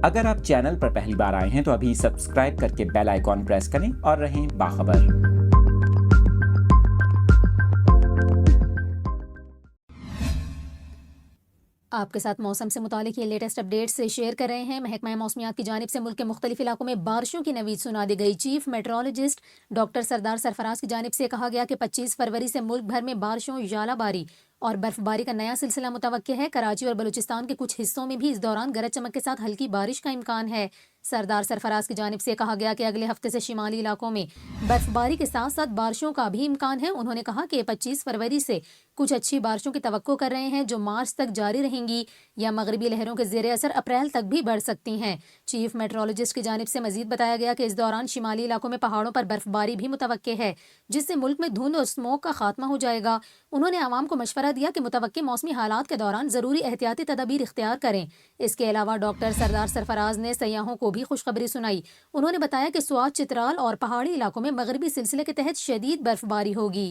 اگر آپ چینل پر پہلی بار آئے ہیں تو ابھی سبسکرائب کر کے بیل آئیکن پریس کریں اور رہیں باخبر۔ آپ کے ساتھ موسم سے متعلق یہ لیٹسٹ اپڈیٹ سے شیئر کر رہے ہیں۔ محکمہ موسمیات کی جانب سے ملک کے مختلف علاقوں میں بارشوں کی نوید سنا دی گئی۔ چیف میٹرولوجسٹ ڈاکٹر سردار سرفراز کی جانب سے کہا گیا کہ 25 فروری سے ملک بھر میں بارشوں، ژالہ باری اور برف باری کا نیا سلسلہ متوقع ہے۔ کراچی اور بلوچستان کے کچھ حصوں میں بھی اس دوران گرج چمک کے ساتھ ہلکی بارش کا امکان ہے۔ سردار سرفراز کی جانب سے کہا گیا کہ اگلے ہفتے سے شمالی علاقوں میں برف باری کے ساتھ ساتھ بارشوں کا بھی امکان ہے۔ انہوں نے کہا کہ 25 فروری سے کچھ اچھی بارشوں کی توقع کر رہے ہیں جو مارچ تک جاری رہیں گی یا مغربی لہروں کے زیر اثر اپریل تک بھی بڑھ سکتی ہیں۔ چیف میٹرولوجسٹ کی جانب سے مزید بتایا گیا کہ اس دوران شمالی علاقوں میں پہاڑوں پر برف باری بھی متوقع ہے جس سے ملک میں دھند اور اسموگ کا خاتمہ ہو جائے گا۔ انہوں نے عوام کو مشورہ دیا کہ متوقع موسمی حالات کے دوران ضروری احتیاطی تدابیر اختیار کریں۔ اس کے علاوہ ڈاکٹر سردار سرفراز نے سیاحوں کو بھی خوشخبری سنائی۔ انہوں نے بتایا کہ سوات، چترال اور پہاڑی علاقوں میں مغربی سلسلے کے تحت شدید برف باری ہوگی۔